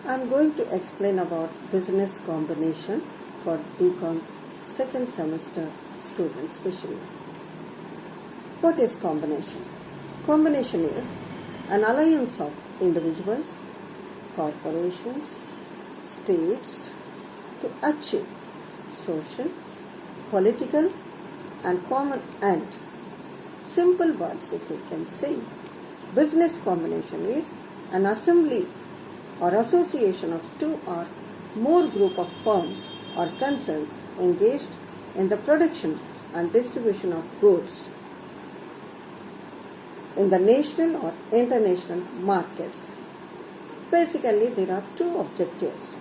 I'm going to explain about business combination for BCom second semester students especially. What is combination? Combination is an alliance of individuals, corporations, states to achieve social, political and common end. Simple words if you can say. Business combination is an assembly or association of two or more group of firms or concerns engaged in the production and distribution of goods in the national or international markets. Basically, there are two objectives: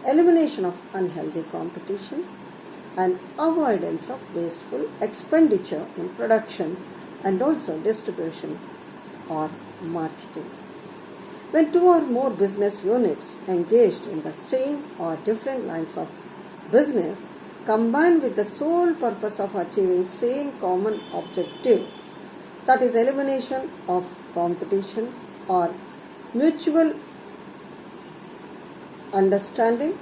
elimination of unhealthy competition and avoidance of wasteful expenditure in production and also distribution or marketing. When two or more business units engaged in the same or different lines of business combine with the sole purpose of achieving same common objective, that is elimination of competition or mutual understanding,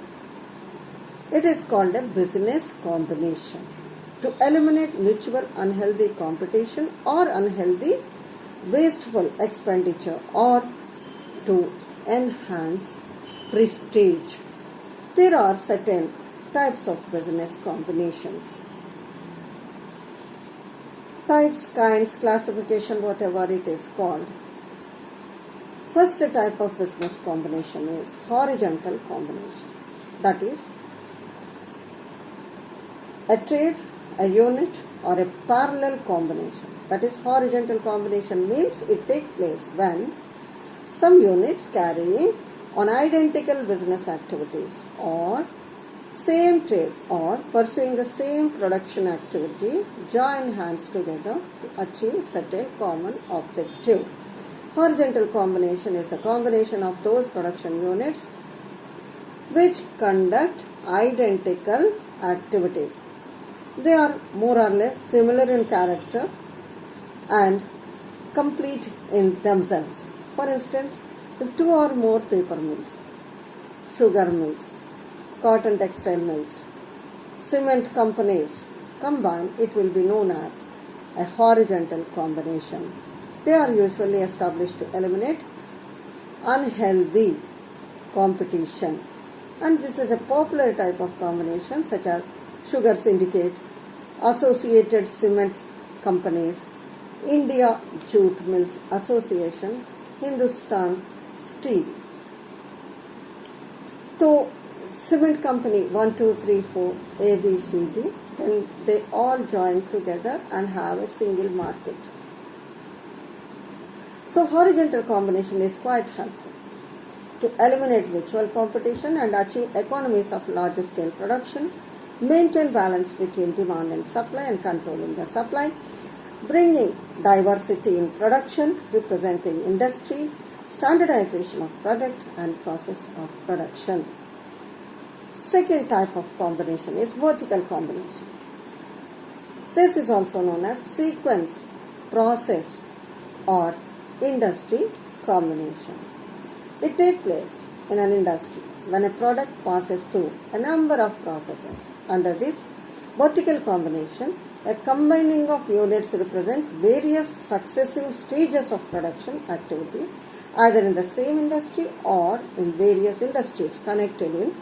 it is called a business combination. To eliminate mutual unhealthy competition or unhealthy wasteful expenditure or to enhance prestige. There are certain types of business combinations. Types, kinds, classification, whatever it is called. First type of business combination is horizontal combination. That is, a trade, a unit or a parallel combination. That is, horizontal combination means it takes place when some units carrying on identical business activities or same trade or pursuing the same production activity join hands together to achieve certain common objective. Horizontal combination is the combination of those production units which conduct identical activities. They are more or less similar in character and complete in themselves. For instance, if two or more paper mills, sugar mills, cotton textile mills, cement companies combine, it will be known as a horizontal combination. They are usually established to eliminate unhealthy competition. And this is a popular type of combination such as Sugar Syndicate, Associated Cements Companies, India Jute Mills Association, Hindustan Steel. So, cement company 1, 2, 3, 4, A, B, C, D, then they all join together and have a single market. So, horizontal combination is quite helpful to eliminate mutual competition and achieve economies of large scale production, maintain balance between demand and supply and controlling the supply, bringing diversity in production, representing industry, standardization of product and process of production. Second type of combination is vertical combination. This is also known as sequence, process or industry combination. It takes place in an industry when a product passes through a number of processes. Under this vertical combination, a combining of units represent various successive stages of production activity either in the same industry or in various industries connected in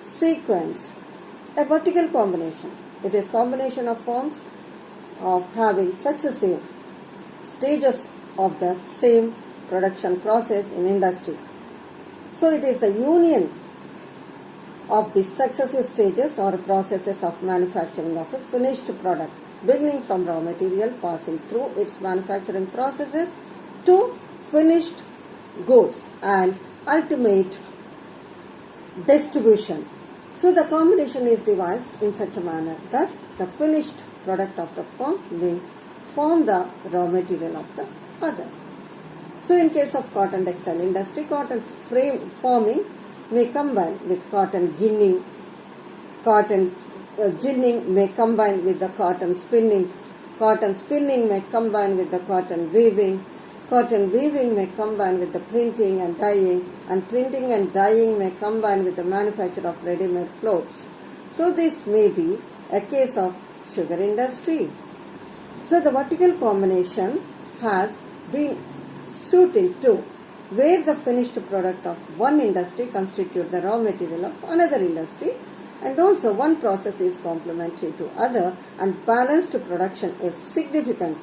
sequence. A vertical combination, it is combination of firms of having successive stages of the same production process in industry. So it is the union of the successive stages or processes of manufacturing of a finished product, beginning from raw material, passing through its manufacturing processes to finished goods and ultimate distribution. So the combination is devised in such a manner that the finished product of the firm may form the raw material of the other. So in case of cotton textile industry, cotton frame forming may combine with cotton ginning, cotton ginning may combine with the cotton spinning may combine with the cotton weaving, Cotton weaving may combine with the printing and dyeing, and printing and dyeing may combine with the manufacture of ready-made clothes. So this may be a case of sugar industry. So the vertical combination has been suited to where the finished product of one industry constitutes the raw material of another industry, and also one process is complementary to other and balanced production is significant.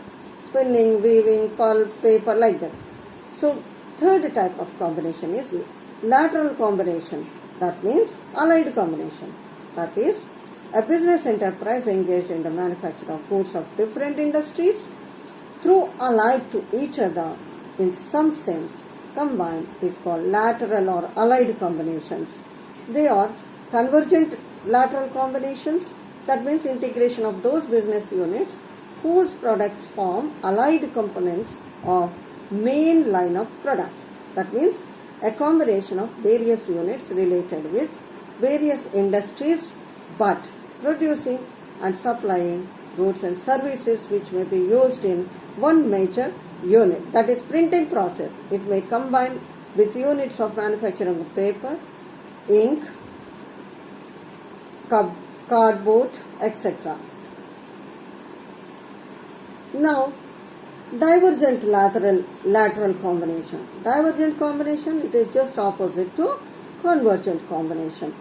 Spinning, weaving, pulp, paper, like that. So third type of combination is lateral combination. That means allied combination. That is, a business enterprise engaged in the manufacture of goods of different industries through allied to each other in some sense combined is called lateral or allied combinations. They are convergent lateral combinations, that means integration of those business units whose products form allied components of main line of product. That means a combination of various units related with various industries but producing and supplying goods and services which may be used in one major unit, that is printing process. It may combine with units of manufacturing of paper, ink, cardboard, etc. Now, divergent lateral combination. Divergent combination, it is just opposite to convergent combination.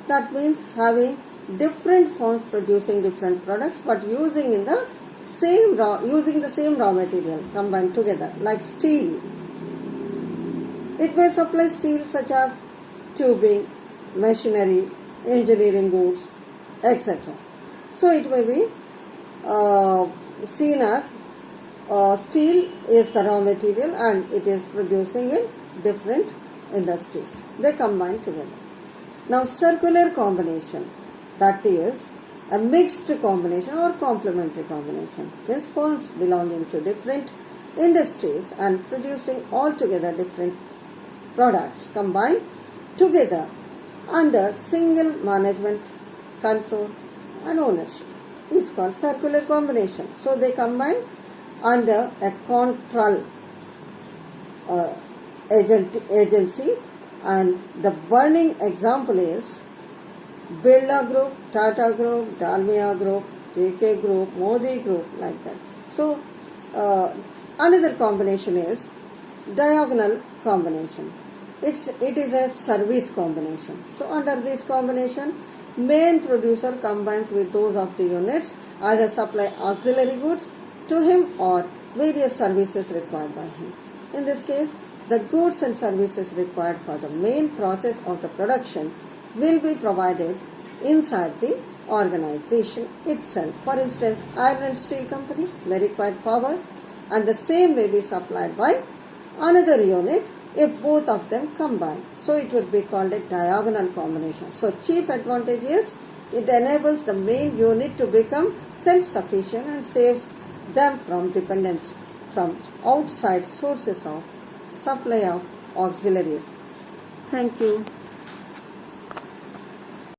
That means having different firms producing different products but using the same raw material combined together, like steel. It may supply steel such as tubing, machinery, engineering goods, etc. So it may be seen as steel is the raw material and it is producing in different industries. They combine together. Now circular combination, that is a mixed combination or complementary combination, means firms belonging to different industries and producing altogether different products combined together under single management, control and ownership is called circular combination. So they combine under a control agency, and the burning example is Birla Group, Tata Group, Dalmia Group, JK Group, Modi Group, like that. So another combination is diagonal combination. It is a service combination. So under this combination, main producer combines with those of the units, either supply auxiliary goods to him or various services required by him. In this case, the goods and services required for the main process of the production will be provided inside the organization itself. For instance, iron and steel company may require power and the same may be supplied by another unit if both of them combine. So it would be called a diagonal combination. So chief advantage is it enables the main unit to become self-sufficient and saves them from dependence from outside sources of supply of auxiliaries. Thank you.